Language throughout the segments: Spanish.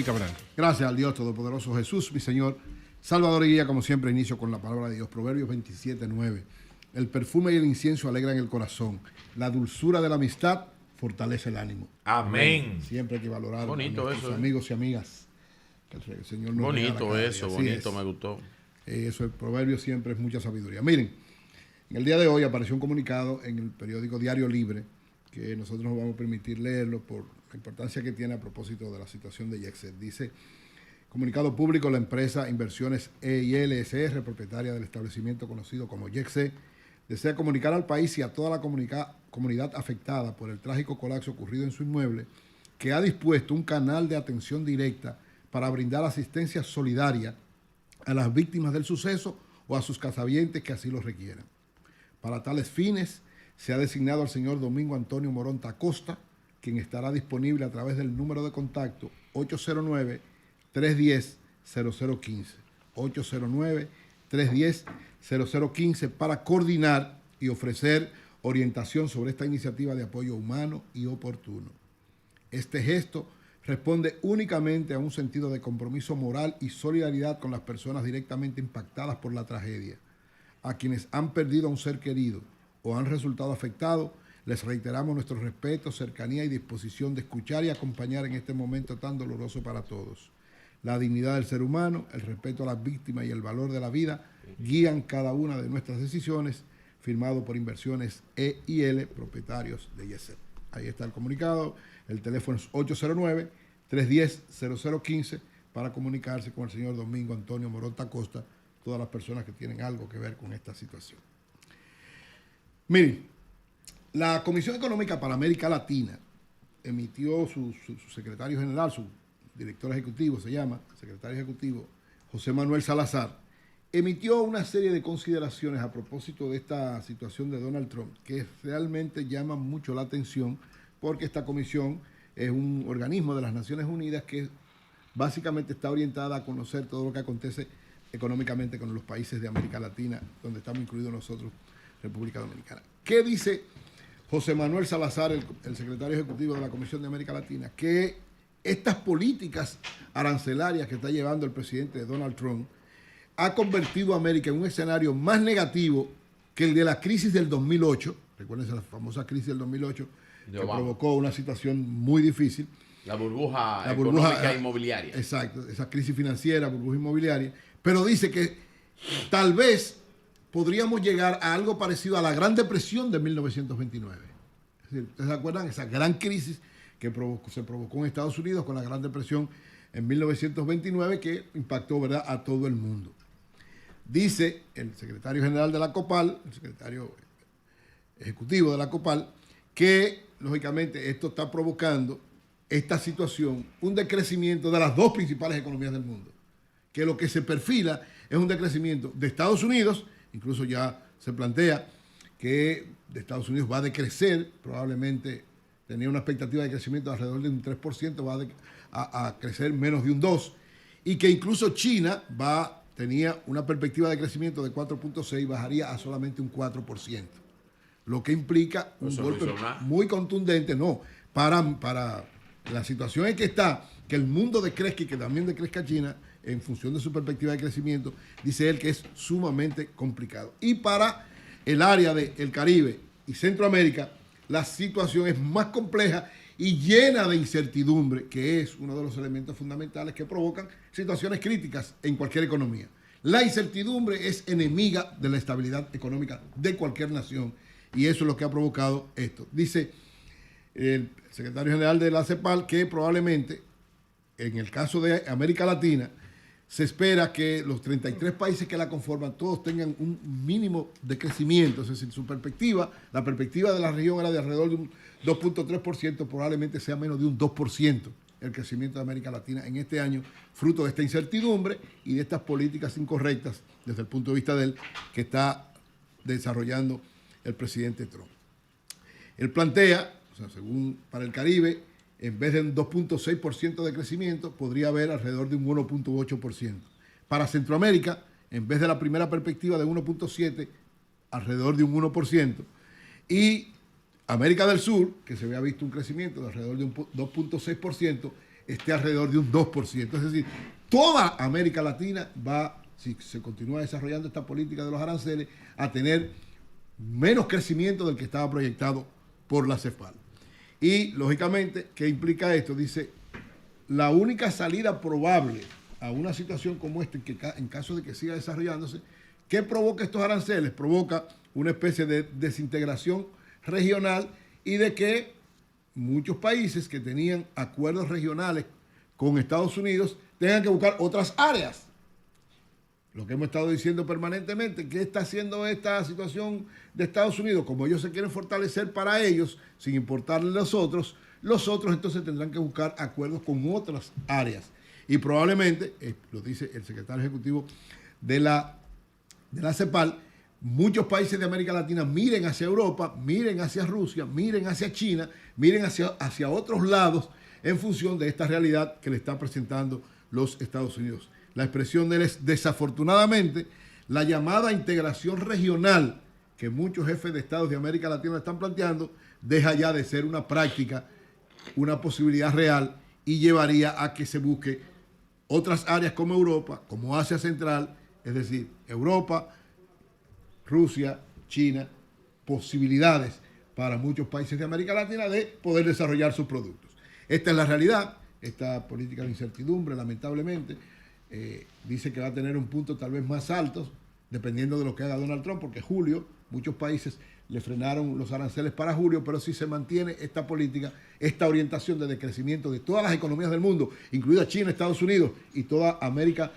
Mauri Cabral. Gracias al Dios Todopoderoso Jesús, mi Señor, Salvador y Guía. Como siempre, inicio con la palabra de Dios. Proverbios 27:9. El perfume y el incienso alegran el corazón. La dulzura de la amistad fortalece el ánimo. Amén. Siempre hay que valorar bonito a nuestros eso, amigos y amigas. Que el Señor nos bonito regala eso, cada día. bonito, me gustó. Eso, el proverbio siempre es mucha sabiduría. Miren, en el día de hoy apareció un comunicado en el periódico Diario Libre, que nosotros nos vamos a permitir leerlo por la importancia que tiene a propósito de la situación de Yexet. Dice: comunicado público, la empresa Inversiones EIL SR, propietaria del establecimiento conocido como Yexet, desea comunicar al país y a toda la comunidad afectada por el trágico colapso ocurrido en su inmueble, que ha dispuesto un canal de atención directa para brindar asistencia solidaria a las víctimas del suceso o a sus casavientes que así lo requieran. Para tales fines, se ha designado al señor Domingo Antonio Moronta Acosta, quien estará disponible a través del número de contacto 809-310-0015. 809-310-0015 para coordinar y ofrecer orientación sobre esta iniciativa de apoyo humano y oportuno. Este gesto responde únicamente a un sentido de compromiso moral y solidaridad con las personas directamente impactadas por la tragedia. A quienes han perdido a un ser querido o han resultado afectados, les reiteramos nuestro respeto, cercanía y disposición de escuchar y acompañar en este momento tan doloroso para todos. La dignidad del ser humano, el respeto a las víctimas y el valor de la vida guían cada una de nuestras decisiones. Firmado por Inversiones EIL, propietarios de Yexet. Ahí está el comunicado. El teléfono es 809-310-0015 para comunicarse con el señor Domingo Antonio Moronta Acosta, todas las personas que tienen algo que ver con esta situación. Miren, la Comisión Económica para América Latina emitió su secretario general, su director ejecutivo, se llama, secretario ejecutivo, José Manuel Salazar, emitió una serie de consideraciones a propósito de esta situación de Donald Trump, que realmente llama mucho la atención, porque esta comisión es un organismo de las Naciones Unidas que básicamente está orientada a conocer todo lo que acontece económicamente con los países de América Latina, donde estamos incluidos nosotros, República Dominicana. ¿Qué dice José Manuel Salazar, el secretario ejecutivo de la Comisión de América Latina? Que estas políticas arancelarias que está llevando el presidente Donald Trump ha convertido a América en un escenario más negativo que el de la crisis del 2008. Recuerden la famosa crisis del 2008, que provocó una situación muy difícil. La burbuja económica inmobiliaria. Exacto, esa crisis financiera, burbuja inmobiliaria. Pero dice que tal vez podríamos llegar a algo parecido a la Gran Depresión de 1929. Es decir, ¿ustedes se acuerdan? Esa gran crisis que se provocó en Estados Unidos con la Gran Depresión en 1929 que impactó, ¿verdad?, a todo el mundo. Dice el secretario general de la COPAL, el secretario ejecutivo de la COPAL, que lógicamente esto está provocando esta situación, un decrecimiento de las dos principales economías del mundo, que lo que se perfila es un decrecimiento de Estados Unidos, incluso ya se plantea que de Estados Unidos va a decrecer, probablemente tenía una expectativa de crecimiento de alrededor de un 3%, va a crecer menos de un 2%, y que incluso China tenía una perspectiva de crecimiento de 4.6%, bajaría a solamente un 4%, lo que implica un golpe muy contundente, para la situación en que está, que el mundo decrezca y que también decrezca China, en función de su perspectiva de crecimiento, dice él que es sumamente complicado. Y para el área del Caribe y Centroamérica, la situación es más compleja y llena de incertidumbre, que es uno de los elementos fundamentales que provocan situaciones críticas en cualquier economía. La incertidumbre es enemiga de la estabilidad económica de cualquier nación y eso es lo que ha provocado esto. Dice el secretario general de la CEPAL que probablemente en el caso de América Latina se espera que los 33 países que la conforman todos tengan un mínimo de crecimiento, es decir, la perspectiva de la región era de alrededor de un 2.3%, probablemente sea menos de un 2% el crecimiento de América Latina en este año, fruto de esta incertidumbre y de estas políticas incorrectas desde el punto de vista de él que está desarrollando el presidente Trump. Él plantea, según para el Caribe, en vez de un 2.6% de crecimiento, podría haber alrededor de un 1.8%. Para Centroamérica, en vez de la primera perspectiva de 1.7%, alrededor de un 1%. Y América del Sur, que se había visto un crecimiento de alrededor de un 2.6%, esté alrededor de un 2%. Es decir, toda América Latina va, si se continúa desarrollando esta política de los aranceles, a tener menos crecimiento del que estaba proyectado por la CEPAL. Y, lógicamente, ¿qué implica esto? Dice, la única salida probable a una situación como esta, en caso de que siga desarrollándose, ¿qué provoca estos aranceles? Provoca una especie de desintegración regional y de que muchos países que tenían acuerdos regionales con Estados Unidos tengan que buscar otras áreas. Lo que hemos estado diciendo permanentemente, ¿qué está haciendo esta situación de Estados Unidos? Como ellos se quieren fortalecer para ellos, sin importarle los otros entonces tendrán que buscar acuerdos con otras áreas. Y probablemente, lo dice el secretario ejecutivo de la CEPAL, muchos países de América Latina miren hacia Europa, miren hacia Rusia, miren hacia China, miren hacia otros lados en función de esta realidad que le están presentando los Estados Unidos. La expresión de él es, desafortunadamente, la llamada integración regional que muchos jefes de estados de América Latina están planteando, deja ya de ser una práctica, una posibilidad real, y llevaría a que se busque otras áreas como Europa, como Asia Central, es decir, Europa, Rusia, China, posibilidades para muchos países de América Latina de poder desarrollar sus productos. Esta es la realidad, esta política de incertidumbre, lamentablemente, dice que va a tener un punto tal vez más alto, dependiendo de lo que haga Donald Trump, porque julio, muchos países le frenaron los aranceles para julio, pero si se mantiene esta política, esta orientación de decrecimiento de todas las economías del mundo, incluida China, Estados Unidos y toda América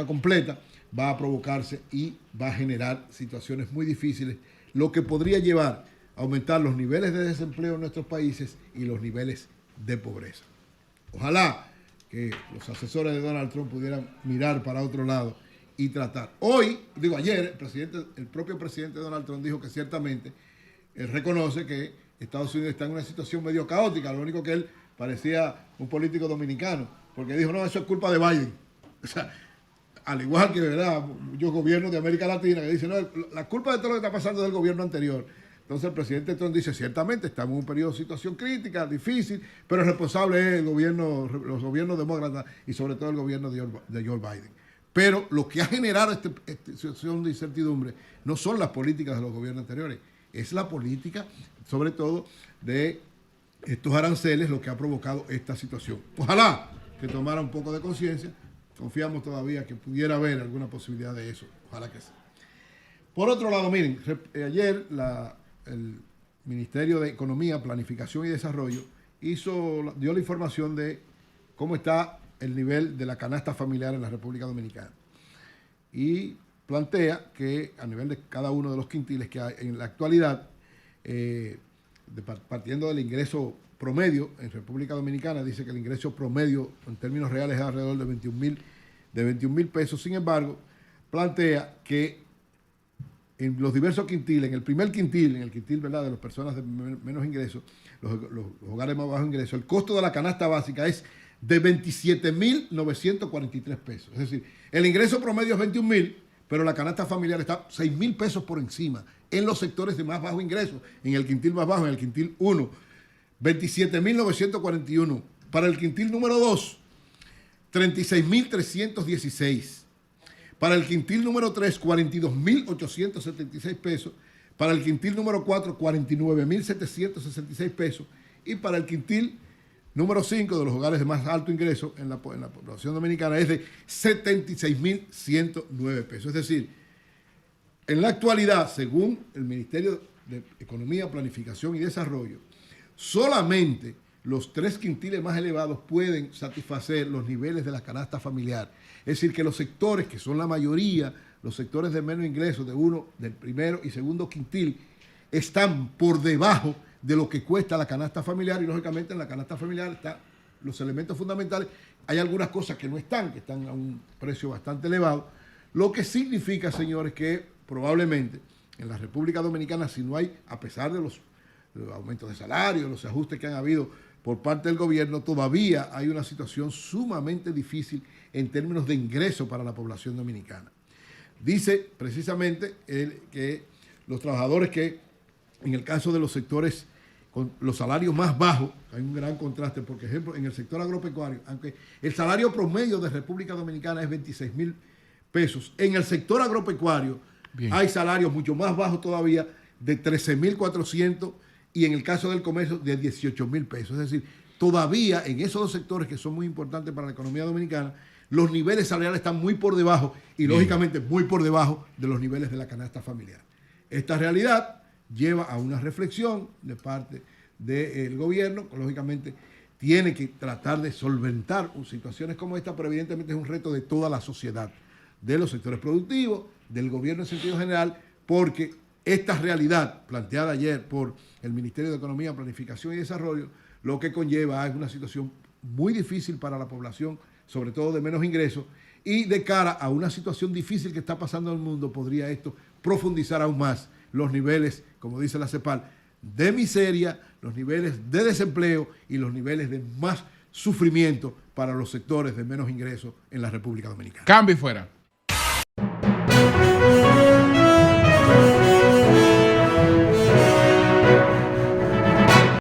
completa, va a provocarse y va a generar situaciones muy difíciles, lo que podría llevar a aumentar los niveles de desempleo en nuestros países y los niveles de pobreza. Ojalá que los asesores de Donald Trump pudieran mirar para otro lado y tratar. Ayer, el propio presidente Donald Trump dijo que ciertamente él reconoce que Estados Unidos está en una situación medio caótica, lo único que él parecía un político dominicano, porque dijo, no, eso es culpa de Biden. O sea, al igual que, ¿verdad?, muchos gobiernos de América Latina que dicen, no, la culpa de todo lo que está pasando es del gobierno anterior. Entonces el presidente Trump dice, ciertamente estamos en un periodo de situación crítica, difícil, pero el responsable es los gobiernos demócratas y sobre todo el gobierno de Joe Biden. Pero lo que ha generado esta situación de incertidumbre no son las políticas de los gobiernos anteriores, es la política, sobre todo, de estos aranceles, lo que ha provocado esta situación. Ojalá que tomara un poco de conciencia. Confiamos todavía que pudiera haber alguna posibilidad de eso. Ojalá que sí. Por otro lado, miren, ayer el Ministerio de Economía, Planificación y Desarrollo dio la información de cómo está el nivel de la canasta familiar en la República Dominicana. Y plantea que a nivel de cada uno de los quintiles que hay en la actualidad, partiendo del ingreso promedio en República Dominicana, dice que el ingreso promedio en términos reales es alrededor de 21,000 pesos. Sin embargo, plantea que en los diversos quintiles, en el primer quintil, en el quintil, ¿verdad?, de las personas de menos ingresos, los hogares más bajos ingresos, el costo de la canasta básica es de 27,943 pesos. Es decir, el ingreso promedio es 21,000, pero la canasta familiar está 6,000 pesos por encima en los sectores de más bajo ingreso, en el quintil más bajo, en el quintil 1, 27,941. Para el quintil número 2, 36,316. Para el quintil número 3, 42,876 pesos. Para el quintil número 4, 49,766 pesos. Y para el quintil número 5 de los hogares de más alto ingreso en la población dominicana es de 76,109 pesos. Es decir, en la actualidad, según el Ministerio de Economía, Planificación y Desarrollo, solamente los 3 quintiles más elevados pueden satisfacer los niveles de la canasta familiar. Es decir, que los sectores, que son la mayoría, los sectores de menos ingresos del primero y segundo quintil, están por debajo de lo que cuesta la canasta familiar, y lógicamente en la canasta familiar están los elementos fundamentales. Hay algunas cosas que no están, que están a un precio bastante elevado, lo que significa, señores, que probablemente en la República Dominicana, si no hay, a pesar de los aumentos de salario, los ajustes que han habido por parte del gobierno, todavía hay una situación sumamente difícil en términos de ingreso para la población dominicana. Dice precisamente que los trabajadores que, en el caso de los sectores con los salarios más bajos, hay un gran contraste, por ejemplo, en el sector agropecuario, aunque el salario promedio de República Dominicana es 26,000 pesos, en el sector agropecuario hay salarios mucho más bajos todavía, de 13,400, y en el caso del comercio de 18,000 pesos. Es decir, todavía en esos dos sectores que son muy importantes para la economía dominicana, los niveles salariales están muy por debajo y lógicamente muy por debajo de los niveles de la canasta familiar. Esta realidad lleva a una reflexión de parte del gobierno, que lógicamente tiene que tratar de solventar situaciones como esta, pero evidentemente es un reto de toda la sociedad, de los sectores productivos, del gobierno en sentido general, porque esta realidad planteada ayer por el Ministerio de Economía, Planificación y Desarrollo, lo que conlleva es una situación muy difícil para la población, sobre todo de menos ingresos, y de cara a una situación difícil que está pasando en el mundo, podría esto profundizar aún más los niveles, como dice la CEPAL, de miseria, los niveles de desempleo y los niveles de más sufrimiento para los sectores de menos ingresos en la República Dominicana. Cambio y fuera.